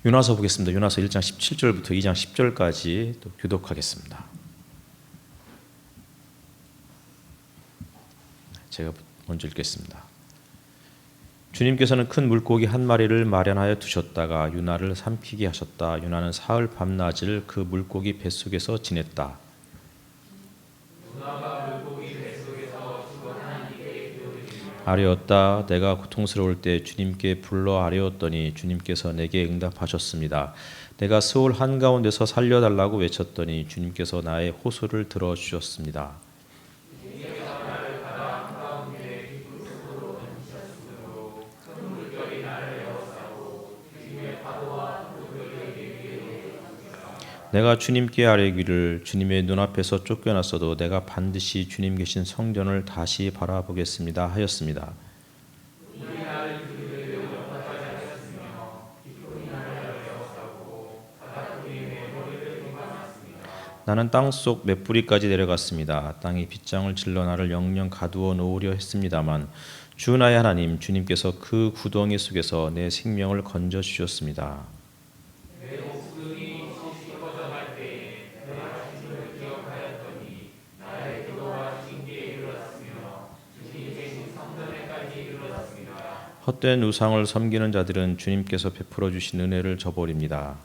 요나서 보겠습니다. 요나서 1장 17절부터 2장 10절까지 또 교독하겠습니다. 제가 먼저 읽겠습니다. 주님께서는 큰 물고기 한 마리를 마련하여 두셨다가 유나를 삼키게 하셨다. 유나는 사흘 밤낮을 그 물고기 뱃속에서 지냈다. 아뢰었다. 내가 고통스러울 때 주님께 불러 아뢰었더니 주님께서 내게 응답하셨습니다. 내가 스올 한가운데서 살려달라고 외쳤더니 주님께서 나의 호소를 들어주셨습니다. 내가 주님께 아뢰기를 주님의 눈앞에서 쫓겨났어도 내가 반드시 주님 계신 성전을 다시 바라보겠습니다 하였습니다. 나는 땅속 몇 뿌리까지 내려갔습니다. 땅이 빗장을 질러 나를 영영 가두어 놓으려 했습니다만 주 나의 하나님 주님께서 그 구덩이 속에서 내 생명을 건져 주셨습니다. 헛된 우상을 섬기는 자들은 주님께서 베풀어 주신 은혜를 저버립니다.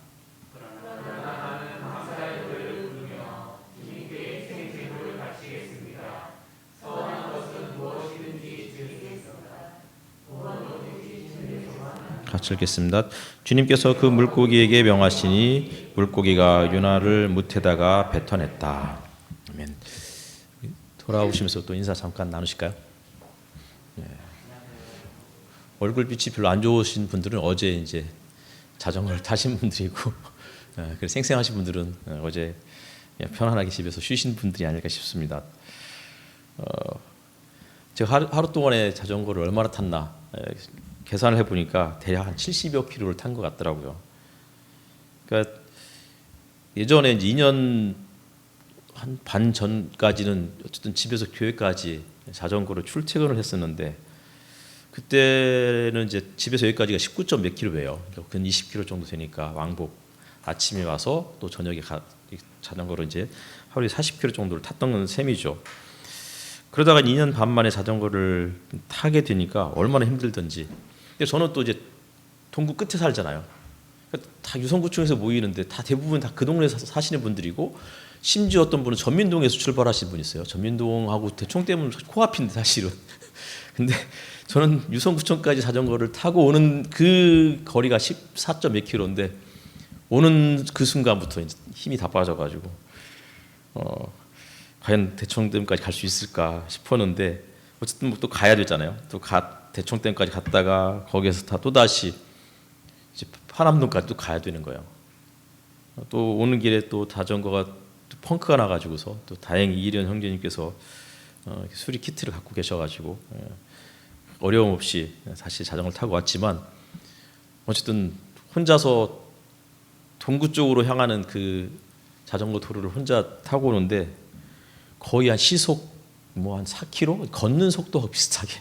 같이 읽겠습니다. 주님께서 그 물고기에게 명하시니 물고기가 유나를 무태다가 뱉어냈다. 아멘. 돌아오시면서 또 인사 잠깐 나누실까요? 네. 얼굴빛이 별로 안 좋으신 분들은 어제 이제 자전거를 타신 분들이고 그래서 생생하신 분들은 어제 편안하게 집에서 쉬신 분들이 아닐까 싶습니다. 제가 하루 동안에 자전거를 얼마나 탔나 계산을 해보니까 대략 한 70여 킬로를 탄 것 같더라고요. 그러니까 예전에 이제 2년 한 반 전까지는 어쨌든 집에서 교회까지 자전거로 출퇴근을 했었는데 그때는 이제 집에서 여기까지가 19점 몇 킬로예요. 근 20킬로 정도 되니까 왕복 아침에 와서 또 저녁에 자전거로 이제 하루에 40킬로 정도를 탔던 셈이죠. 그러다가 2년 반 만에 자전거를 타게 되니까 얼마나 힘들던지. 근데 저는 또 이제 동구 끝에 살잖아요. 다 유성구청에서 모이는데 다 대부분 다 그 동네에서 사시는 분들이고 심지어 어떤 분은 전민동에서 출발하신 분 있어요. 전민동하고 대청댐은 코앞인데 사실은. 근데 저는 유성구청까지 자전거를 타고 오는 그 거리가 14점 몇 킬로인데 오는 그 순간부터 이제 힘이 다 빠져가지고 과연 대청댐까지 갈 수 있을까 싶었는데 어쨌든 뭐 또 가야 되잖아요. 또 대청댐까지 갔다가 거기에서 또 다시 이제 파남동까지 또 가야 되는 거예요. 또 오는 길에 또 자전거가 또 펑크가 나가지고서 또 다행히 이련 형제님께서 수리 키트를 갖고 계셔가지고 어려움 없이 다시 자전거를 타고 왔지만 어쨌든 혼자서 동구 쪽으로 향하는 그 자전거 도로를 혼자 타고 오는데 거의 한 시속 뭐 한 4km 걷는 속도가 비슷하게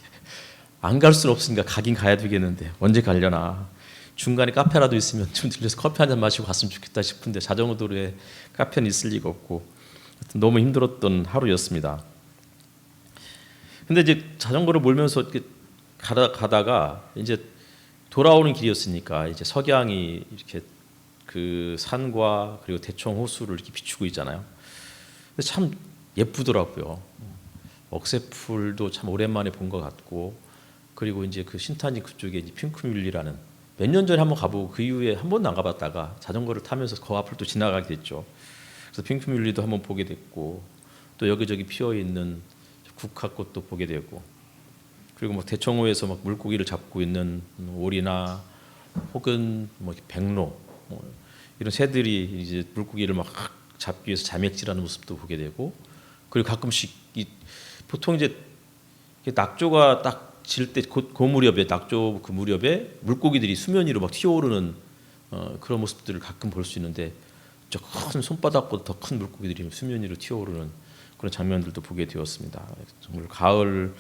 안 갈 수는 없으니까 가긴 가야 되겠는데 언제 가려나 중간에 카페라도 있으면 좀 들려서 커피 한 잔 마시고 갔으면 좋겠다 싶은데 자전거 도로에 카페는 있을 리가 없고 너무 힘들었던 하루였습니다. 근데 이제 자전거를 몰면서 이렇게 가다가 이제 돌아오는 길이었으니까 이제 석양이 이렇게 그 산과 그리고 대청 호수를 이렇게 비추고 있잖아요. 근데 참 예쁘더라고요. 억새풀도 참 오랜만에 본 것 같고 그리고 이제 그 신탄이 그쪽에 이제 핑크뮬리라는 몇 년 전에 한번 가보고 그 이후에 한 번도 안 가봤다가 자전거를 타면서 그 앞을 또 지나가게 됐죠. 그래서 핑크뮬리도 한번 보게 됐고 또 여기저기 피어 있는 국화꽃도 보게 되고 그리고 뭐 대청호에서 막 물고기를 잡고 있는 오리나 혹은 뭐 백로 뭐 이런 새들이 이제 물고기를 막 잡기 위해서 자맥질하는 모습도 보게 되고 그리고 가끔씩 보통 이제 낙조가 딱 질 때 그 무렵에 낙조 그 무렵에 물고기들이 수면 위로 막 튀어오르는 그런 모습들을 가끔 볼 수 있는데 저 큰 손바닥보다 더 큰 물고기들이 수면 위로 튀어오르는 그런 장면들도 보게 되었습니다. 정말 가을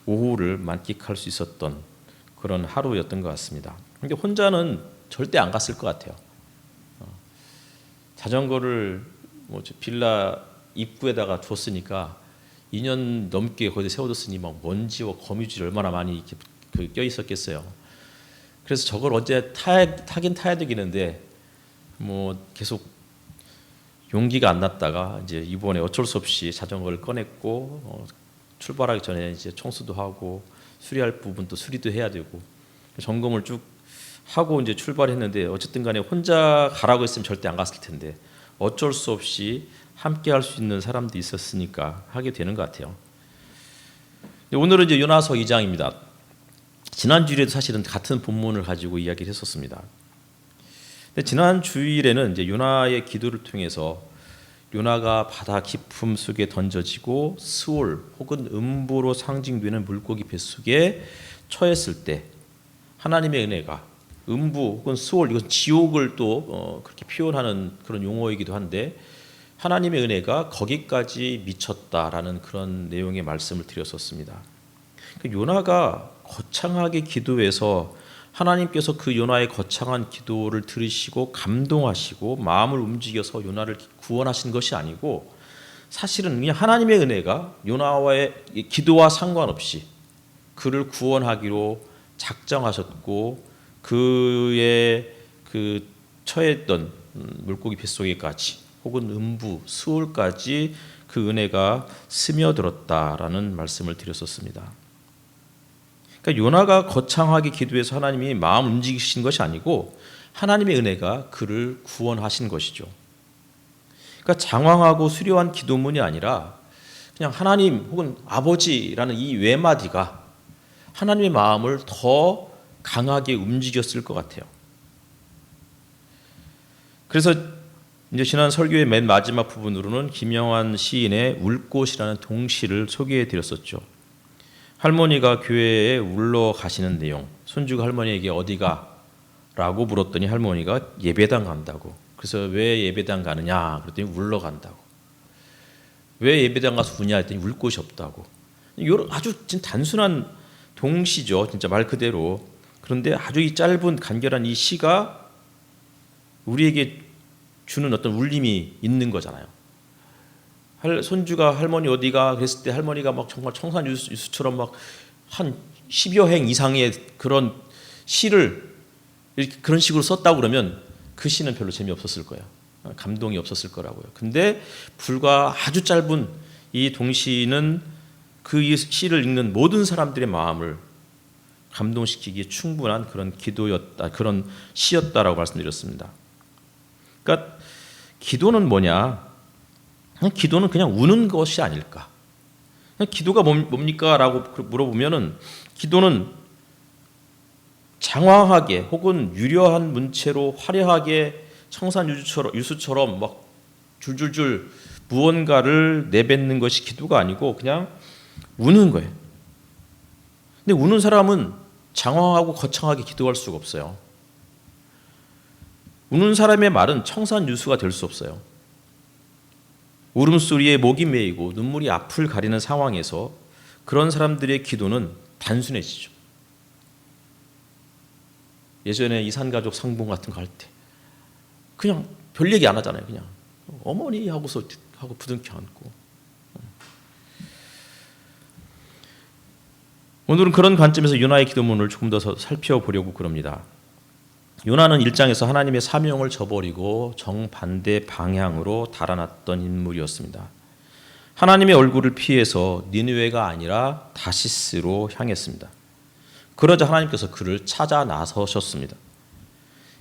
오후를 만끽할 수 있었던 그런 하루였던 것 같습니다. 근데 혼자는 절대 안 갔을 것 같아요. 자전거를 빌라 입구에다가 뒀으니까 2년 넘게 거기에 세워뒀으니 막 먼지와 거미줄이 얼마나 많이 이렇게 껴 있었겠어요. 그래서 저걸 언제 타긴 타야 되겠는데 계속 용기가 안 났다가 이제 이번에 어쩔 수 없이 자전거를 꺼냈고 출발하기 전에 이제 청소도 하고 수리할 부분도 수리도 해야 되고 점검을 쭉 하고 이제 출발했는데 어쨌든 간에 혼자 가라고 했으면 절대 안 갔을 텐데 어쩔 수 없이 함께 할 수 있는 사람도 있었으니까 하게 되는 것 같아요. 오늘은 이제 요나서 2장입니다. 지난 주일에도 사실은 같은 본문을 가지고 이야기를 했었습니다. 근데 지난 주일에는 이제 요나의 기도를 통해서 요나가 바다 깊음 속에 던져지고 스올 혹은 음부로 상징되는 물고기 뱃속에 처했을 때 하나님의 은혜가 음부 혹은 스올 이건 지옥을 또 그렇게 표현하는 그런 용어이기도 한데 하나님의 은혜가 거기까지 미쳤다라는 그런 내용의 말씀을 드렸었습니다. 요나가 거창하게 기도해서 하나님께서 그 요나의 거창한 기도를 들으시고 감동하시고 마음을 움직여서 요나를 구원하신 것이 아니고 사실은 그냥 하나님의 은혜가 요나와의 기도와 상관없이 그를 구원하기로 작정하셨고 그의 그 처했던 물고기 뱃속에까지 혹은 음부 스올까지 그 은혜가 스며들었다라는 말씀을 드렸었습니다. 그러니까 요나가 거창하게 기도해서 하나님이 마음 움직이신 것이 아니고 하나님의 은혜가 그를 구원하신 것이죠. 그러니까 장황하고 수려한 기도문이 아니라 그냥 하나님 혹은 아버지라는 이 외마디가 하나님의 마음을 더 강하게 움직였을 것 같아요. 그래서 이제 지난 설교의 맨 마지막 부분으로는 김영환 시인의 울꽃이라는 동시를 소개해 드렸었죠. 할머니가 교회에 울러 가시는 내용, 손주가 할머니에게 어디가? 라고 물었더니 할머니가 예배당 간다고. 그래서 왜 예배당 가느냐? 그랬더니 울러 간다고. 왜 예배당 가서 우냐? 했더니 울 곳이 없다고. 이런 아주 진짜 단순한 동시죠. 진짜 말 그대로. 그런데 아주 이 짧은 간결한 이 시가 우리에게 주는 어떤 울림이 있는 거잖아요. 손주가 할머니 어디가? 그랬을 때 할머니가 막 정말 청산유수처럼 막 한 10여 행 이상의 그런 시를 이렇게 그런 식으로 썼다고 그러면 그 시는 별로 재미없었을 거예요. 감동이 없었을 거라고요. 근데 불과 아주 짧은 이 동시는 그 시를 읽는 모든 사람들의 마음을 감동시키기에 충분한 그런 기도였다, 그런 시였다라고 말씀드렸습니다. 그러니까 기도는 뭐냐? 기도는 그냥 우는 것이 아닐까? 기도가 뭡니까? 라고 물어보면은 기도는 장황하게 혹은 유려한 문체로 화려하게 청산유수처럼 막 줄줄줄 무언가를 내뱉는 것이 기도가 아니고 그냥 우는 거예요. 근데 우는 사람은 장황하고 거창하게 기도할 수가 없어요. 우는 사람의 말은 청산유수가 될 수 없어요. 울음소리에 목이 메이고 눈물이 앞을 가리는 상황에서 그런 사람들의 기도는 단순해지죠. 예전에 이산가족 상봉 같은 거 할 때 그냥 별 얘기 안 하잖아요. 그냥 어머니 하고서 하고 부둥켜 안고. 오늘은 그런 관점에서 요나의 기도문을 조금 더 살펴보려고 그럽니다. 요나는 1장에서 하나님의 사명을 저버리고 정반대 방향으로 달아났던 인물이었습니다. 하나님의 얼굴을 피해서 니느웨가 아니라 다시스로 향했습니다. 그러자 하나님께서 그를 찾아 나서셨습니다.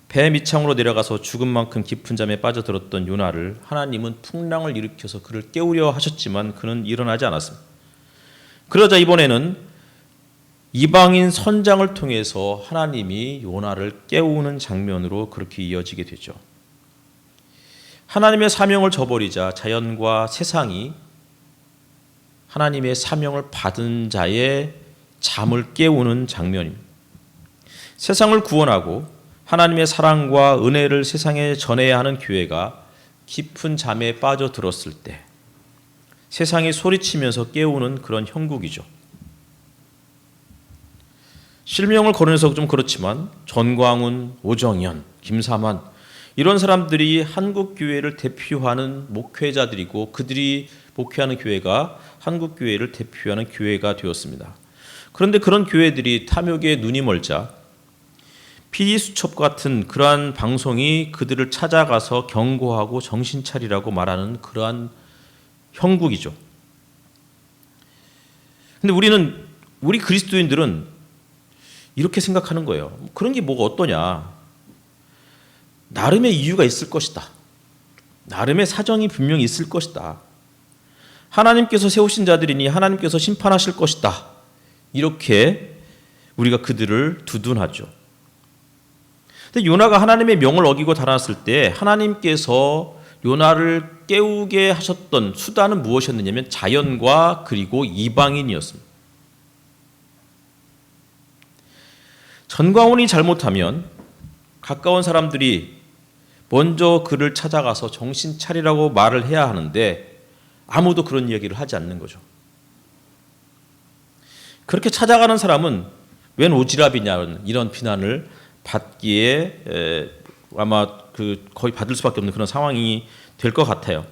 배 밑창으로 내려가서 죽은 만큼 깊은 잠에 빠져들었던 요나를 하나님은 풍랑을 일으켜서 그를 깨우려 하셨지만 그는 일어나지 않았습니다. 그러자 이번에는 이방인 선장을 통해서 하나님이 요나를 깨우는 장면으로 그렇게 이어지게 되죠. 하나님의 사명을 저버리자 자연과 세상이 하나님의 사명을 받은 자의 잠을 깨우는 장면입니다. 세상을 구원하고 하나님의 사랑과 은혜를 세상에 전해야 하는 교회가 깊은 잠에 빠져들었을 때 세상이 소리치면서 깨우는 그런 형국이죠. 실명을 거론해서 좀 그렇지만 전광훈, 오정현, 김사만 이런 사람들이 한국 교회를 대표하는 목회자들이고 그들이 목회하는 교회가 한국 교회를 대표하는 교회가 되었습니다. 그런데 그런 교회들이 탐욕에 눈이 멀자 PD수첩 같은 그러한 방송이 그들을 찾아가서 경고하고 정신 차리라고 말하는 그러한 형국이죠. 근데 우리 그리스도인들은 이렇게 생각하는 거예요. 그런 게 뭐가 어떠냐. 나름의 이유가 있을 것이다. 나름의 사정이 분명히 있을 것이다. 하나님께서 세우신 자들이니 하나님께서 심판하실 것이다. 이렇게 우리가 그들을 두둔하죠. 근데 요나가 하나님의 명을 어기고 달아났을 때 하나님께서 요나를 깨우게 하셨던 수단은 무엇이었느냐면 자연과 그리고 이방인이었습니다. 전광훈이 잘못하면 가까운 사람들이 먼저 그를 찾아가서 정신 차리라고 말을 해야 하는데 아무도 그런 이야기를 하지 않는 거죠. 그렇게 찾아가는 사람은 웬 오지랖이냐 이런 비난을 받기에 아마 거의 받을 수밖에 없는 그런 상황이 될 것 같아요.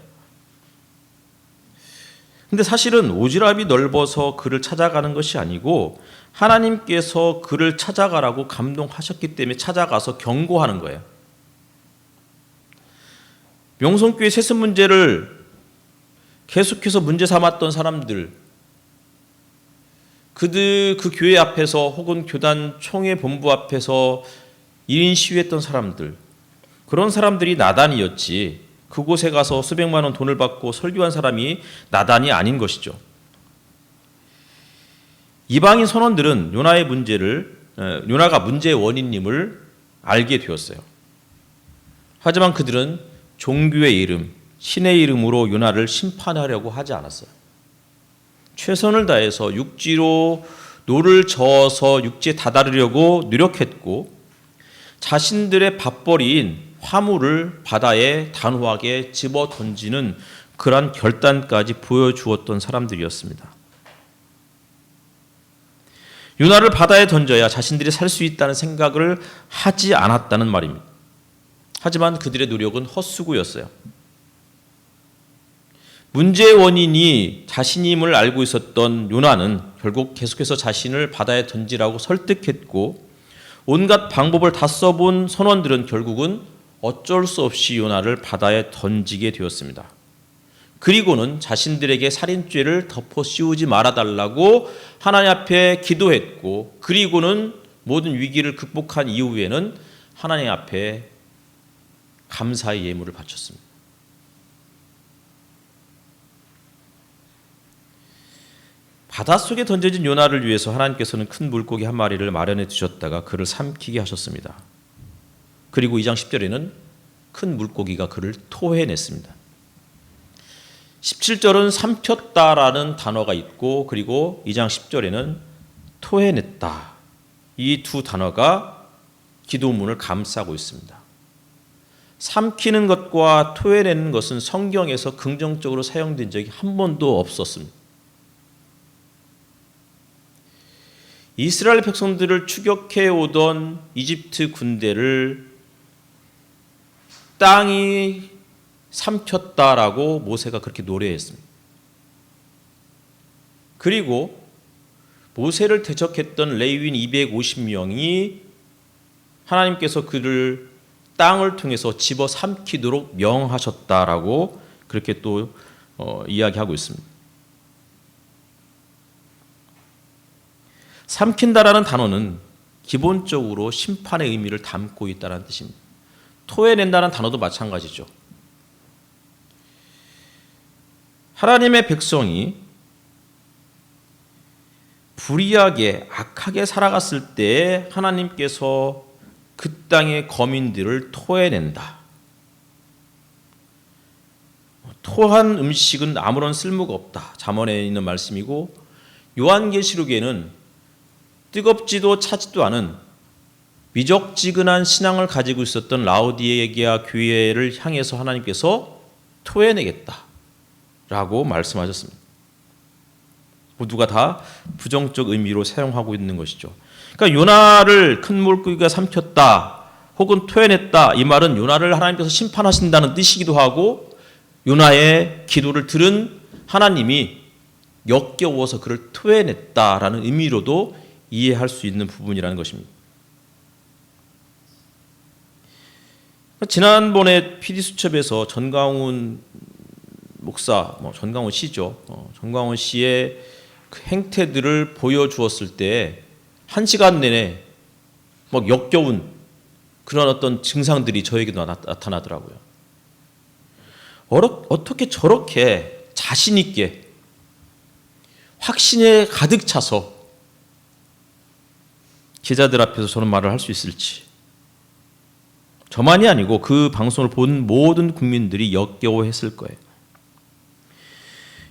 근데 사실은 오지랖이 넓어서 그를 찾아가는 것이 아니고 하나님께서 그를 찾아가라고 감동하셨기 때문에 찾아가서 경고하는 거예요. 명성교회 세습 문제를 계속해서 문제 삼았던 사람들, 그 교회 앞에서 혹은 교단 총회 본부 앞에서 1인 시위했던 사람들, 그런 사람들이 나단이었지 그곳에 가서 수백만 원 돈을 받고 설교한 사람이 나단이 아닌 것이죠. 이방인 선원들은 요나가 문제의 원인임을 알게 되었어요. 하지만 그들은 종교의 이름, 신의 이름으로 요나를 심판하려고 하지 않았어요. 최선을 다해서 육지로 노를 저어서 육지에 다다르려고 노력했고 자신들의 밥벌이인 화물을 바다에 단호하게 집어 던지는 그러한 결단까지 보여주었던 사람들이었습니다. 요나를 바다에 던져야 자신들이 살 수 있다는 생각을 하지 않았다는 말입니다. 하지만 그들의 노력은 헛수고였어요. 문제의 원인이 자신임을 알고 있었던 요나는 결국 계속해서 자신을 바다에 던지라고 설득했고 온갖 방법을 다 써본 선원들은 결국은 어쩔 수 없이 요나를 바다에 던지게 되었습니다. 그리고는 자신들에게 살인죄를 덮어 씌우지 말아달라고 하나님 앞에 기도했고 그리고는 모든 위기를 극복한 이후에는 하나님 앞에 감사의 예물을 바쳤습니다. 바닷속에 던져진 요나를 위해서 하나님께서는 큰 물고기 한 마리를 마련해 두셨다가 그를 삼키게 하셨습니다. 그리고 2장 10절에는 큰 물고기가 그를 토해냈습니다. 17절은 삼켰다라는 단어가 있고 그리고 2장 10절에는 토해냈다. 이 두 단어가 기도문을 감싸고 있습니다. 삼키는 것과 토해내는 것은 성경에서 긍정적으로 사용된 적이 한 번도 없었습니다. 이스라엘 백성들을 추격해 오던 이집트 군대를 땅이 삼켰다라고 모세가 그렇게 노래했습니다. 그리고 모세를 대적했던 레위인 250명이 하나님께서 그를 땅을 통해서 집어 삼키도록 명하셨다라고 그렇게 또 이야기하고 있습니다. 삼킨다라는 단어는 기본적으로 심판의 의미를 담고 있다는 뜻입니다. 토해낸다는 단어도 마찬가지죠. 하나님의 백성이 불의하게 악하게 살아갔을 때 하나님께서 그 땅의 거민들을 토해낸다. 토한 음식은 아무런 쓸모가 없다. 잠언에 있는 말씀이고 요한계시록에는 뜨겁지도 차지도 않은 미적지근한 신앙을 가지고 있었던 라오디게아 교회를 향해서 하나님께서 토해내겠다라고 말씀하셨습니다. 모두가 다 부정적 의미로 사용하고 있는 것이죠. 그러니까 요나를 큰 물고기가 삼켰다. 혹은 토해냈다. 이 말은 요나를 하나님께서 심판하신다는 뜻이기도 하고 요나의 기도를 들은 하나님이 역겨워서 그를 토해냈다라는 의미로도 이해할 수 있는 부분이라는 것입니다. 지난번에 PD수첩에서 전광훈 목사, 전광훈 씨죠. 전광훈 씨의 그 행태들을 보여주었을 때 1시간 내내 역겨운 그런 어떤 증상들이 저에게도 나타나더라고요. 어떻게 저렇게 자신 있게 확신에 가득 차서 기자들 앞에서 저런 말을 할 수 있을지. 저만이 아니고 그 방송을 본 모든 국민들이 역겨워했을 거예요.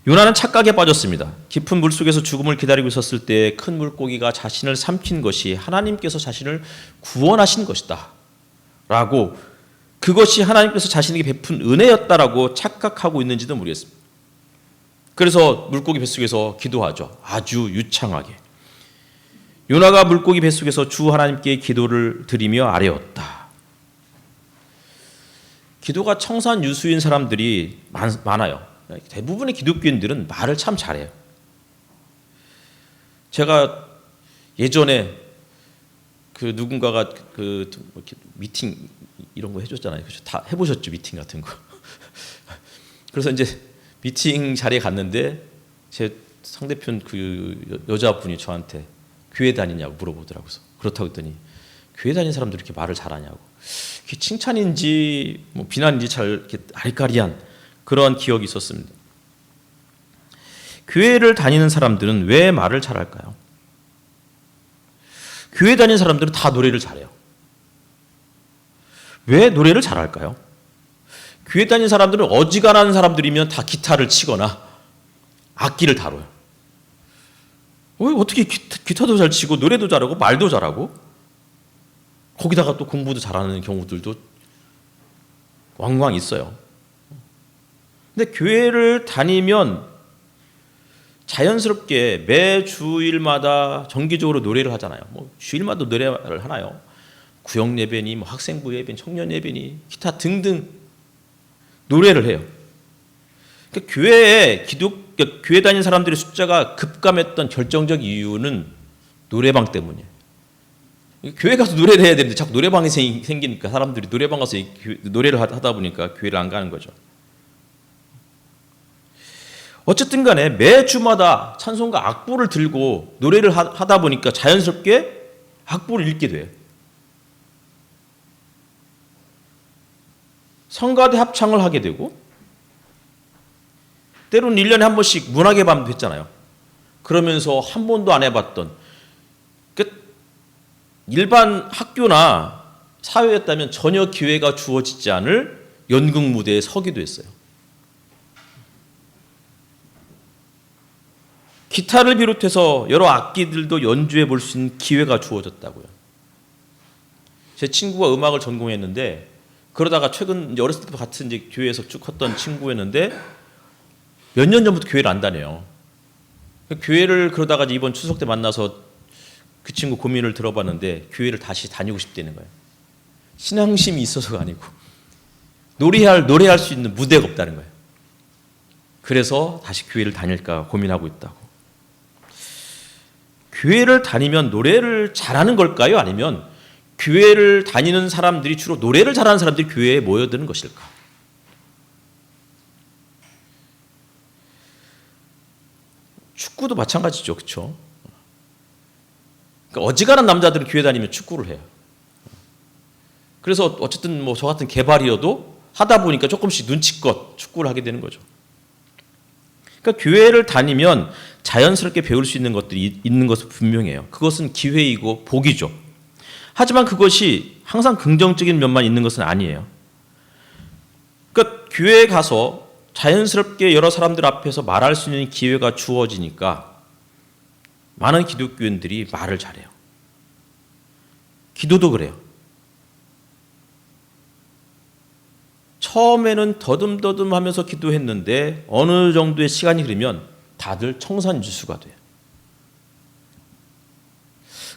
요나는 착각에 빠졌습니다. 깊은 물속에서 죽음을 기다리고 있었을 때 큰 물고기가 자신을 삼킨 것이 하나님께서 자신을 구원하신 것이다 라고, 그것이 하나님께서 자신에게 베푼 은혜였다라고 착각하고 있는지도 모르겠습니다. 그래서 물고기 뱃속에서 기도하죠. 아주 유창하게. 요나가 물고기 뱃속에서 주 하나님께 기도를 드리며 아뢰었다. 기도가 청산유수인 사람들이 많아요. 대부분의 기독교인들은 말을 참 잘해요. 제가 예전에 그 누군가가 미팅 이런 거 해줬잖아요. 다 해보셨죠, 미팅 같은 거. 그래서 이제 미팅 자리에 갔는데 제 상대편 그 여자분이 저한테 교회 다니냐고 물어보더라고요. 그렇다고 했더니 교회 다니는 사람들이 이렇게 말을 잘하냐고. 그게 칭찬인지 비난인지 잘 이렇게 아리까리한 그런 기억이 있었습니다. 교회를 다니는 사람들은 왜 말을 잘할까요? 교회 다니는 사람들은 다 노래를 잘해요. 왜 노래를 잘할까요? 교회 다니는 사람들은 어지간한 사람들이면 다 기타를 치거나 악기를 다뤄요. 어떻게 기타도 잘 치고 노래도 잘하고 말도 잘하고 거기다가 또 공부도 잘하는 경우들도 왕왕 있어요. 근데 교회를 다니면 자연스럽게 매 주일마다 정기적으로 노래를 하잖아요. 주일마다 노래를 하나요? 구역 예배니, 학생부 예배니, 청년 예배니, 기타 등등 노래를 해요. 그러니까 교회 다니는 사람들의 숫자가 급감했던 결정적 이유는 노래방 때문이에요. 교회 가서 노래를 해야 되는데 자꾸 노래방이 생기니까 사람들이 노래방 가서 노래를 하다 보니까 교회를 안 가는 거죠. 어쨌든 간에 매주마다 찬송가 악보를 들고 노래를 하다 보니까 자연스럽게 악보를 읽게 돼요. 성가대 합창을 하게 되고 때로는 1년에 한 번씩 문학의 밤도 했잖아요. 그러면서 한 번도 안 해봤던 일반 학교나 사회였다면 전혀 기회가 주어지지 않을 연극 무대에 서기도 했어요. 기타를 비롯해서 여러 악기들도 연주해 볼 수 있는 기회가 주어졌다고요. 제 친구가 음악을 전공했는데 그러다가 최근 어렸을 때부터 같은 이제 교회에서 쭉 컸던 친구였는데 몇 년 전부터 교회를 안 다녀요. 교회를 그러다가 이번 추석 때 만나서 그 친구 고민을 들어봤는데 교회를 다시 다니고 싶다는 거예요. 신앙심이 있어서가 아니고 노래할 수 있는 무대가 없다는 거예요. 그래서 다시 교회를 다닐까 고민하고 있다고. 교회를 다니면 노래를 잘하는 걸까요? 아니면 교회를 다니는 사람들이 주로 노래를 잘하는 사람들이 교회에 모여드는 것일까? 축구도 마찬가지죠. 그렇죠? 그러니까 어지간한 남자들은 교회 다니면 축구를 해요. 그래서 어쨌든 저 같은 개발이어도 하다 보니까 조금씩 눈치껏 축구를 하게 되는 거죠. 그러니까 교회를 다니면 자연스럽게 배울 수 있는 것들이 있는 것은 분명해요. 그것은 기회이고 복이죠. 하지만 그것이 항상 긍정적인 면만 있는 것은 아니에요. 그러니까 교회에 가서 자연스럽게 여러 사람들 앞에서 말할 수 있는 기회가 주어지니까 많은 기독교인들이 말을 잘해요. 기도도 그래요. 처음에는 더듬더듬 하면서 기도했는데 어느 정도의 시간이 흐르면 다들 청산유수가 돼요.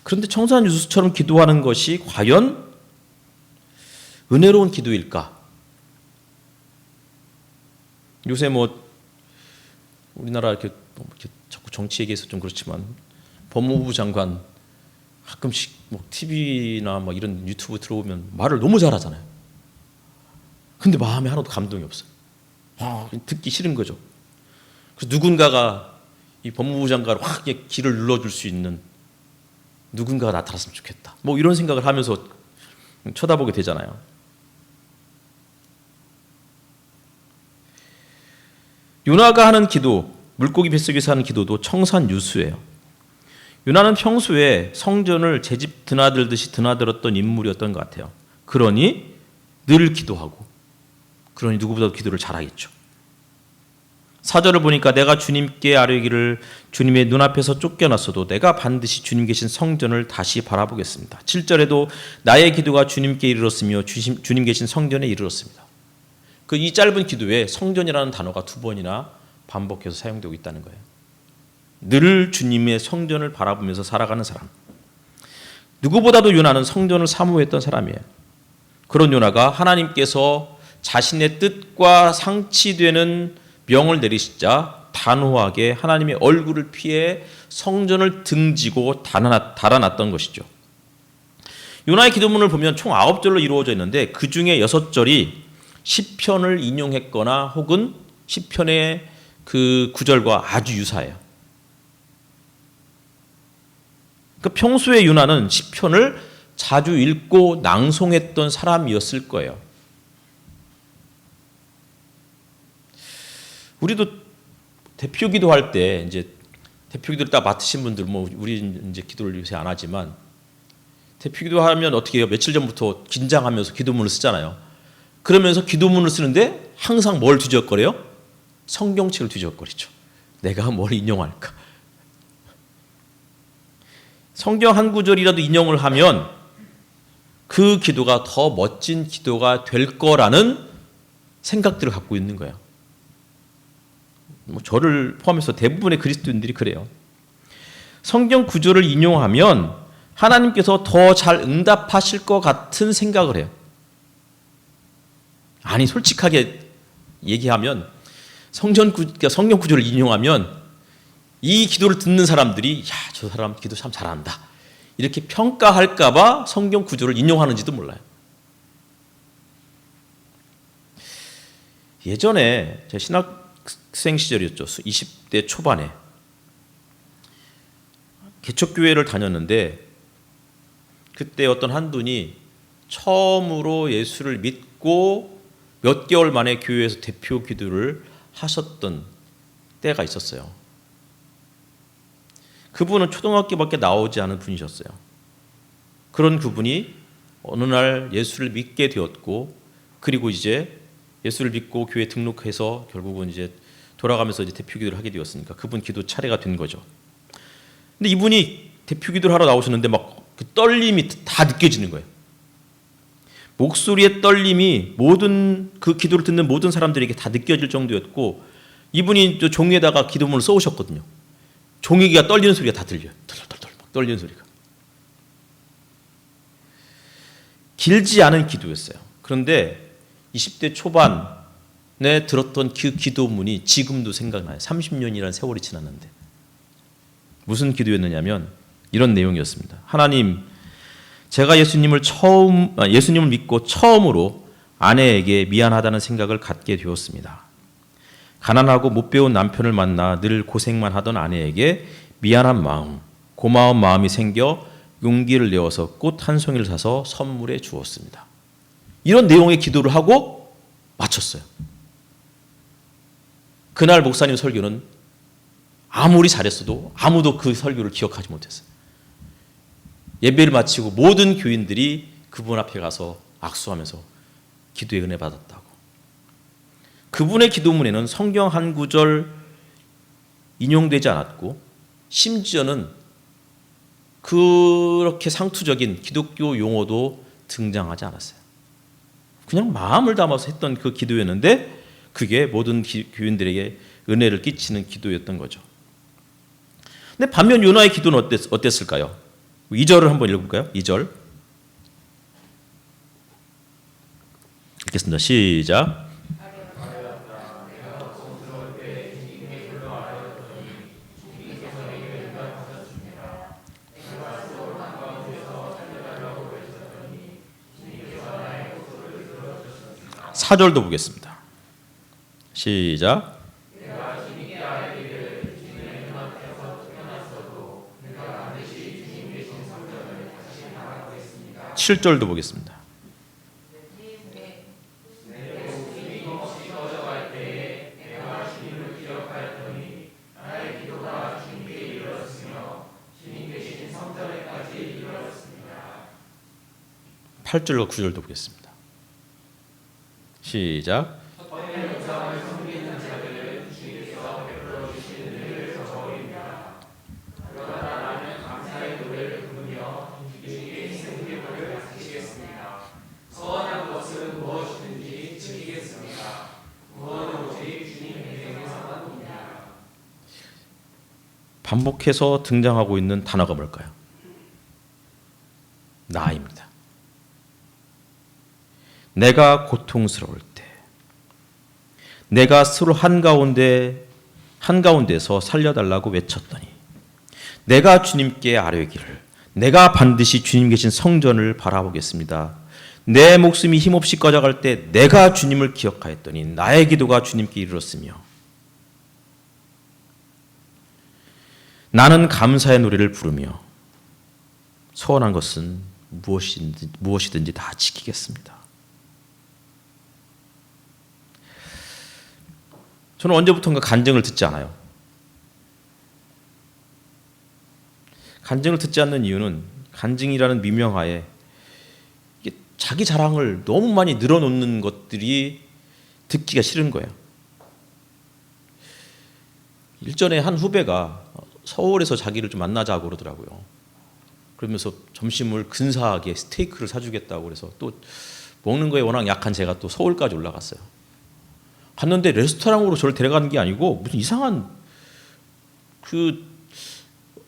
그런데 청산유수처럼 기도하는 것이 과연 은혜로운 기도일까? 요새 우리나라 이렇게 자꾸 정치 얘기해서 좀 그렇지만 법무부 장관 가끔씩 TV나 이런 유튜브 들어오면 말을 너무 잘하잖아요. 근데 마음에 하나도 감동이 없어요. 듣기 싫은 거죠. 그래서 누군가가 이 법무부 장관을 확 길을 눌러줄 수 있는 누군가가 나타났으면 좋겠다. 이런 생각을 하면서 쳐다보게 되잖아요. 요나가 하는 기도, 물고기 뱃속에서 하는 기도도 청산유수예요. 요나는 평소에 성전을 제 집 드나들듯이 드나들었던 인물이었던 것 같아요. 그러니 늘 기도하고, 그러니 누구보다도 기도를 잘하겠죠. 4절을 보니까 내가 주님께 아뢰기를 주님의 눈앞에서 쫓겨났어도 내가 반드시 주님 계신 성전을 다시 바라보겠습니다. 7절에도 나의 기도가 주님께 이르렀으며 주님 계신 성전에 이르렀습니다. 이 짧은 기도에 성전이라는 단어가 2번이나 반복해서 사용되고 있다는 거예요. 늘 주님의 성전을 바라보면서 살아가는 사람. 누구보다도 요나는 성전을 사모했던 사람이에요. 그런 요나가 하나님께서 자신의 뜻과 상치되는 명을 내리시자 단호하게 하나님의 얼굴을 피해 성전을 등지고 달아났던 것이죠. 요나의 기도문을 보면 총 9절로 이루어져 있는데 그 중에 6절이 시편을 인용했거나 혹은 시편의 그 구절과 아주 유사해요. 평소에 요나는 시편을 자주 읽고 낭송했던 사람이었을 거예요. 우리도 대표 기도할 때 이제 대표 기도를 딱 맡으신 분들 우리 이제 기도를 요새 안 하지만 대표 기도하면 어떻게 해요? 며칠 전부터 긴장하면서 기도문을 쓰잖아요. 그러면서 기도문을 쓰는데 항상 뭘 뒤적거려요? 성경책을 뒤적거리죠. 내가 뭘 인용할까? 성경 한 구절이라도 인용을 하면 그 기도가 더 멋진 기도가 될 거라는 생각들을 갖고 있는 거예요. 저를 포함해서 대부분의 그리스도인들이 그래요. 성경 구절을 인용하면 하나님께서 더 잘 응답하실 것 같은 생각을 해요. 아니 솔직하게 얘기하면 성경 구절을 인용하면 이 기도를 듣는 사람들이 저 사람 기도 참 잘한다 이렇게 평가할까 봐 성경 구절을 인용하는지도 몰라요. 예전에 제 신학생 시절이었죠. 20대 초반에 개척교회를 다녔는데 그때 어떤 한 분이 처음으로 예수를 믿고 몇 개월 만에 교회에서 대표 기도를 하셨던 때가 있었어요. 그분은 초등학교밖에 나오지 않은 분이셨어요. 그런 그분이 어느 날 예수를 믿게 되었고 그리고 이제 예수를 믿고 교회 등록해서 결국은 이제 돌아가면서 이제 대표 기도를 하게 되었으니까 그분 기도 차례가 된 거죠. 근데 이분이 대표 기도를 하러 나오셨는데 막 그 떨림이 다 느껴지는 거예요. 목소리의 떨림이 모든 그 기도를 듣는 모든 사람들에게 다 느껴질 정도였고 이분이 저 종이에다가 기도문을 써오셨거든요. 종이가 떨리는 소리가 다 들려요. 덜덜덜 막 떨리는 소리가. 길지 않은 기도였어요. 그런데 20대 초반에 들었던 그 기도문이 지금도 생각나요. 30년이라는 세월이 지났는데. 무슨 기도였느냐면 이런 내용이었습니다. 하나님, 제가 예수님을 믿고 처음으로 아내에게 미안하다는 생각을 갖게 되었습니다. 가난하고 못 배운 남편을 만나 늘 고생만 하던 아내에게 미안한 마음, 고마운 마음이 생겨 용기를 내어서 꽃 한 송이를 사서 선물해 주었습니다. 이런 내용의 기도를 하고 마쳤어요. 그날 목사님 설교는 아무리 잘했어도 아무도 그 설교를 기억하지 못했어요. 예배를 마치고 모든 교인들이 그분 앞에 가서 악수하면서 기도의 은혜 받았다고. 그분의 기도문에는 성경 한 구절 인용되지 않았고 심지어는 그렇게 상투적인 기독교 용어도 등장하지 않았어요. 그냥 마음을 담아서 했던 그 기도였는데 그게 모든 교인들에게 은혜를 끼치는 기도였던 거죠. 근데 반면 요나의 기도는 어땠을까요? 2절을 한번 읽어볼까요? 2절. 읽겠습니다. 시작. 4절도 보겠습니다. 시작. 7절도 보겠습니다. 팔 절과 9절도 보겠습니다. 시작. 반복해서 등장하고 있는 단어가 뭘까요? 나입니다. 내가 고통스러울 때, 내가 스스로 한가운데서 살려달라고 외쳤더니, 내가 주님께 아뢰기를, 내가 반드시 주님 계신 성전을 바라보겠습니다. 내 목숨이 힘없이 꺼져갈 때 내가 주님을 기억하였더니 나의 기도가 주님께 이르렀으며, 나는 감사의 노래를 부르며 소원한 것은 무엇이든지 다 지키겠습니다. 저는 언제부턴가 간증을 듣지 않아요. 간증을 듣지 않는 이유는 간증이라는 미명하에 자기 자랑을 너무 많이 늘어놓는 것들이 듣기가 싫은 거예요. 일전에 한 후배가 서울에서 자기를 좀 만나자고 그러더라고요. 그러면서 점심을 근사하게 스테이크를 사주겠다고 그래서 또 먹는 거에 워낙 약한 제가 또 서울까지 올라갔어요. 갔는데 레스토랑으로 저를 데려가는 게 아니고 무슨 이상한 그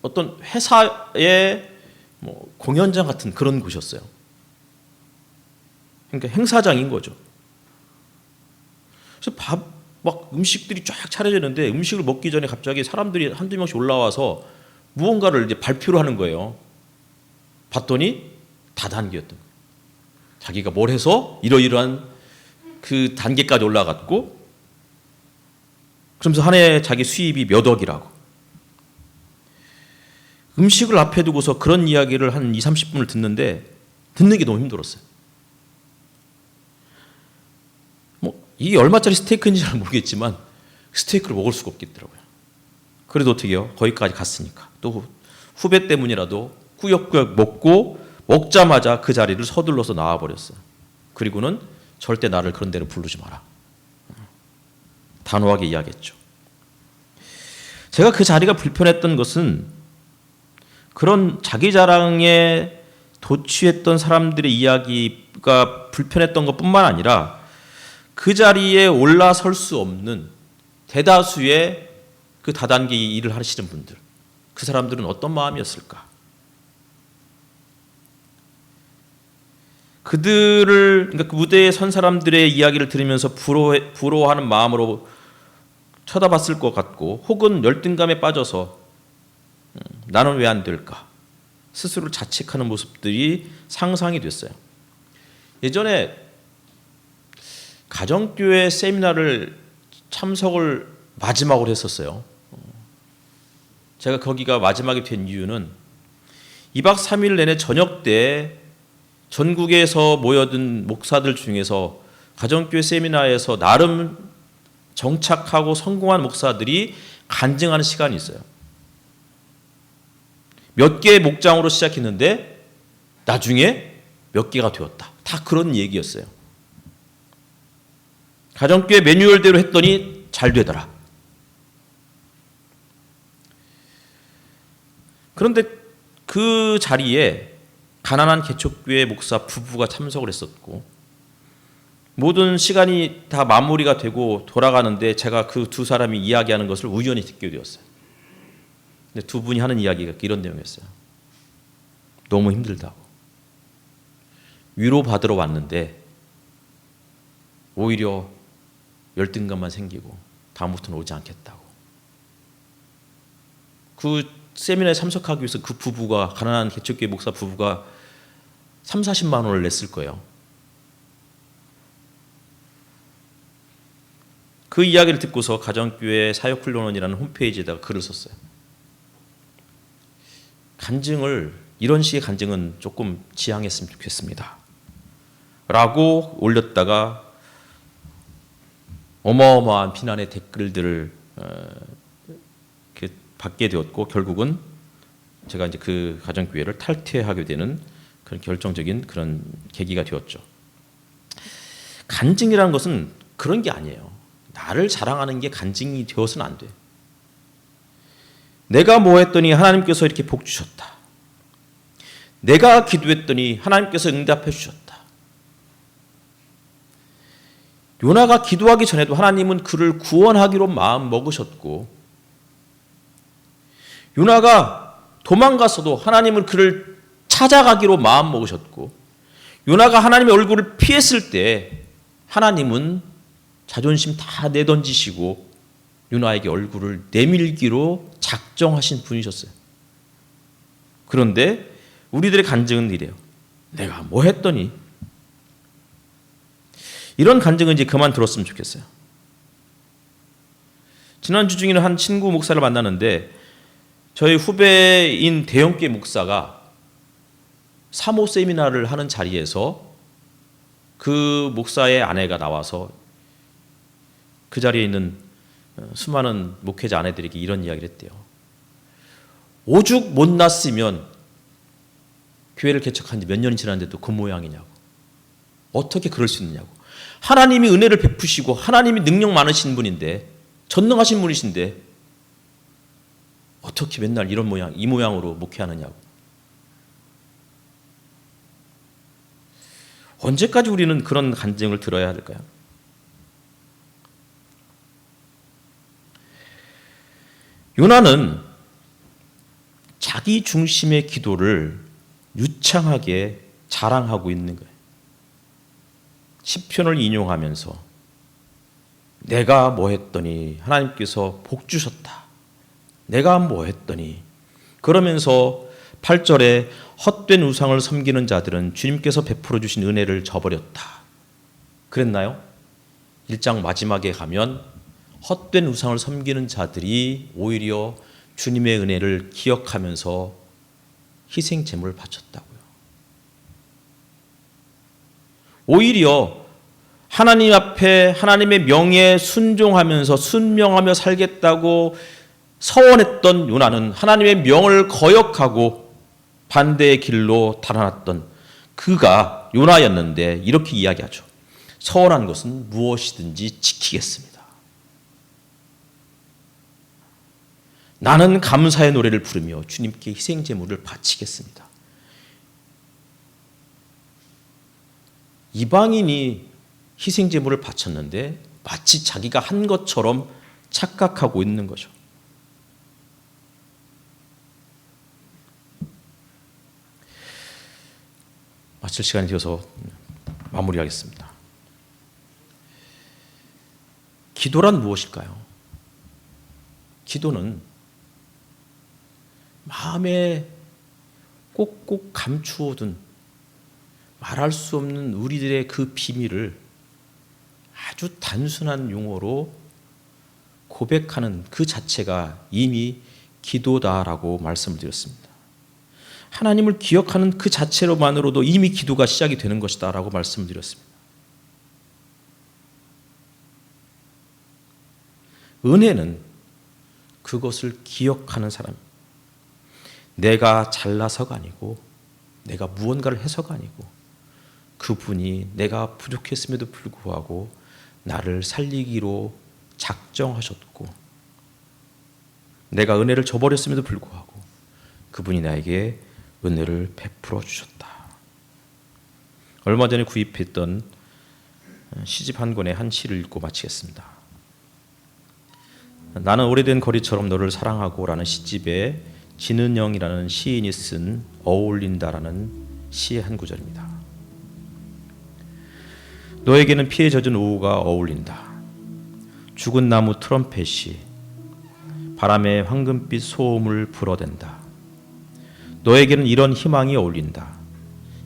어떤 회사의 뭐 공연장 같은 그런 곳이었어요. 그러니까 행사장인 거죠. 그래서 막 음식들이 쫙 차려지는데 음식을 먹기 전에 갑자기 사람들이 한두 명씩 올라와서 무언가를 이제 발표를 하는 거예요. 봤더니 다단계였던 거예요. 자기가 뭘 해서 이러이러한 그 단계까지 올라갔고, 그러면서 한 해 자기 수입이 몇 억이라고. 음식을 앞에 두고서 그런 이야기를 한 2, 30분을 듣는데 듣는 게 너무 힘들었어요. 이게 얼마짜리 스테이크인지 잘 모르겠지만 스테이크를 먹을 수가 없겠더라고요. 그래도 어떻게 해요? 거기까지 갔으니까. 또 후배 때문이라도 꾸역꾸역 먹고 먹자마자 그 자리를 서둘러서 나와버렸어요. 그리고는 절대 나를 그런 데로 부르지 마라. 단호하게 이야기했죠. 제가 그 자리가 불편했던 것은 그런 자기 자랑에 도취했던 사람들의 이야기가 불편했던 것뿐만 아니라 그 자리에 올라설 수 없는 대다수의 그 다단계 일을 하시는 분들, 그 사람들은 어떤 마음이었을까? 그러니까 그 무대에 선 사람들의 이야기를 들으면서 부러워하는 마음으로 쳐다봤을 것 같고, 혹은 열등감에 빠져서 나는 왜 안 될까? 스스로를 자책하는 모습들이 상상이 됐어요. 예전에 가정교회 세미나를 참석을 마지막으로 했었어요. 제가 거기가 마지막이 된 이유는 2박 3일 내내 저녁 때 전국에서 모여든 목사들 중에서 가정교회 세미나에서 나름 정착하고 성공한 목사들이 간증하는 시간이 있어요. 몇 개의 목장으로 시작했는데 나중에 몇 개가 되었다. 다 그런 얘기였어요. 가정교회 매뉴얼대로 했더니 잘 되더라. 그런데 그 자리에 가난한 개척교회 목사 부부가 참석을 했었고, 모든 시간이 다 마무리가 되고 돌아가는데 제가 그 두 사람이 이야기하는 것을 우연히 듣게 되었어요. 근데 두 분이 하는 이야기가 이런 내용이었어요. 너무 힘들다고. 위로받으러 왔는데 오히려 열등감만 생기고 다음부터는 오지 않겠다고. 그 세미나에 참석하기 위해서 그 부부가, 가난한 개척교회 목사 부부가 30-40만 원을 냈을 거예요. 그 이야기를 듣고서 가정교회 사역훈련원이라는 홈페이지에다가 글을 썼어요. 간증을, 이런 식의 간증은 조금 지양했으면 좋겠습니다 라고 올렸다가 어마어마한 비난의 댓글들을 받게 되었고, 결국은 제가 이제 그 가정교회를 탈퇴하게 되는 그런 결정적인 그런 계기가 되었죠. 간증이라는 것은 그런 게 아니에요. 나를 자랑하는 게 간증이 되어서는 안 돼. 내가 뭐 했더니 하나님께서 이렇게 복 주셨다. 내가 기도했더니 하나님께서 응답해 주셨다. 요나가 기도하기 전에도 하나님은 그를 구원하기로 마음 먹으셨고, 요나가 도망갔어도 하나님은 그를 찾아가기로 마음 먹으셨고, 요나가 하나님의 얼굴을 피했을 때 하나님은 자존심 다 내던지시고 요나에게 얼굴을 내밀기로 작정하신 분이셨어요. 그런데 우리들의 간증은 이래요. 내가 뭐 했더니. 이런 간증은 이제 그만 들었으면 좋겠어요. 지난주 중에는 한 친구 목사를 만났는데, 저희 후배인 대형교회 목사가 사모 세미나를 하는 자리에서 그 목사의 아내가 나와서 그 자리에 있는 수많은 목회자 아내들에게 이런 이야기를 했대요. 오죽 못났으면 교회를 개척한 지 몇 년이 지났는데도 그 모양이냐고. 어떻게 그럴 수 있느냐고. 하나님이 은혜를 베푸시고 하나님이 능력 많으신 분인데, 전능하신 분이신데 어떻게 맨날 이런 모양, 이 모양으로 목회하느냐고. 언제까지 우리는 그런 간증을 들어야 할까요? 요나는 자기 중심의 기도를 유창하게 자랑하고 있는 거예요. 시편을 인용하면서 내가 뭐 했더니 하나님께서 복 주셨다. 내가 뭐 했더니. 그러면서 8절에 헛된 우상을 섬기는 자들은 주님께서 베풀어 주신 은혜를 저버렸다. 그랬나요? 1장 마지막에 가면 헛된 우상을 섬기는 자들이 오히려 주님의 은혜를 기억하면서 희생 제물을 바쳤다고요. 오히려 하나님 앞에 하나님의 명예에 순종하면서 순명하며 살겠다고 서원했던 요나는 하나님의 명을 거역하고 반대의 길로 달아났던 그가 요나였는데, 이렇게 이야기하죠. 서원한 것은 무엇이든지 지키겠습니다. 나는 감사의 노래를 부르며 주님께 희생 제물을 바치겠습니다. 이방인이 희생 제물을 바쳤는데 마치 자기가 한 것처럼 착각하고 있는 거죠. 마칠 시간이 되어서 마무리하겠습니다. 기도란 무엇일까요? 기도는 마음에 꼭꼭 감추어둔 말할 수 없는 우리들의 그 비밀을 아주 단순한 용어로 고백하는 그 자체가 이미 기도다라고 말씀을 드렸습니다. 하나님을 기억하는 그 자체로만으로도 이미 기도가 시작이 되는 것이다 라고 말씀을 드렸습니다. 은혜는 그것을 기억하는 사람, 내가 잘나서가 아니고 내가 무언가를 해서가 아니고 그분이 내가 부족했음에도 불구하고 나를 살리기로 작정하셨고 내가 은혜를 저버렸음에도 불구하고 그분이 나에게 은혜를 베풀어 주셨다. 얼마 전에 구입했던 시집 한 권의 한 시를 읽고 마치겠습니다. 나는 오래된 거리처럼 너를 사랑하고 라는 시집에 진은영이라는 시인이 쓴 어울린다라는 시의 한 구절입니다. 너에게는 피에 젖은 오후가 어울린다. 죽은 나무 트럼펫이 바람에 황금빛 소음을 불어댄다. 너에게는 이런 희망이 어울린다.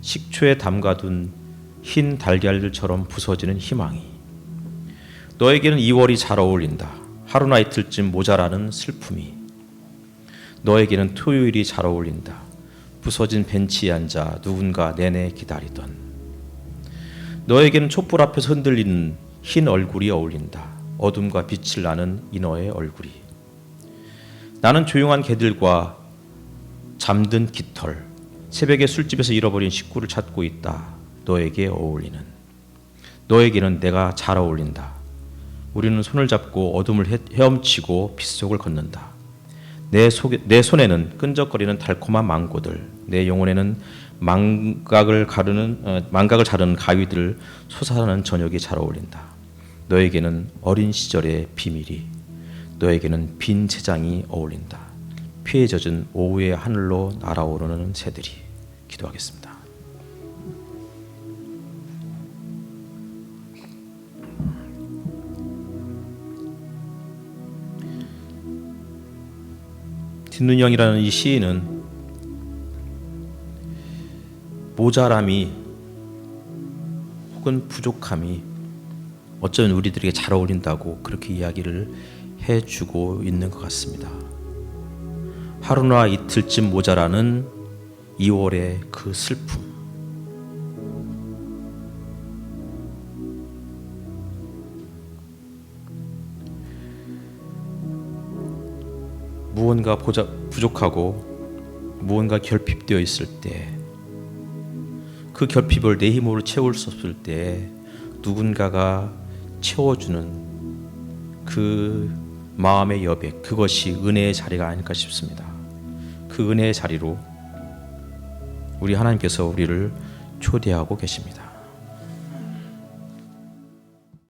식초에 담가둔 흰 달걀들처럼 부서지는 희망이. 너에게는 2월이 잘 어울린다. 하루나 이틀쯤 모자라는 슬픔이. 너에게는 토요일이 잘 어울린다. 부서진 벤치에 앉아 누군가 내내 기다리던. 너에게는 촛불 앞에서 흔들리는 흰 얼굴이 어울린다. 어둠과 빛을 나는 이너의 얼굴이. 나는 조용한 개들과 잠든 깃털, 새벽에 술집에서 잃어버린 식구를 찾고 있다. 너에게 어울리는. 너에게는 내가 잘 어울린다. 우리는 손을 잡고 어둠을 헤엄치고 빗속을 걷는다. 내 손에는 끈적거리는 달콤한 망고들, 내 영혼에는 망각을 자르는 가위들 솟아나는 저녁이 잘 어울린다. 너에게는 어린 시절의 비밀이, 너에게는 빈 채장이 어울린다. 피에 젖은 오후의 하늘로 날아오르는 새들이. 기도하겠습니다. 뒷눈형이라는 이 시인은 모자람이 혹은 부족함이 어쩌면 우리들에게 잘 어울린다고 그렇게 이야기를 해주고 있는 것 같습니다. 하루나 이틀쯤 모자라는 2월의 그 슬픔. 무언가 부족하고 무언가 결핍되어 있을 때, 그 결핍을 내 힘으로 채울 수 없을 때 누군가가 채워주는 그 마음의 여백, 그것이 은혜의 자리가 아닐까 싶습니다. 그 은혜의 자리로 우리 하나님께서 우리를 초대하고 계십니다.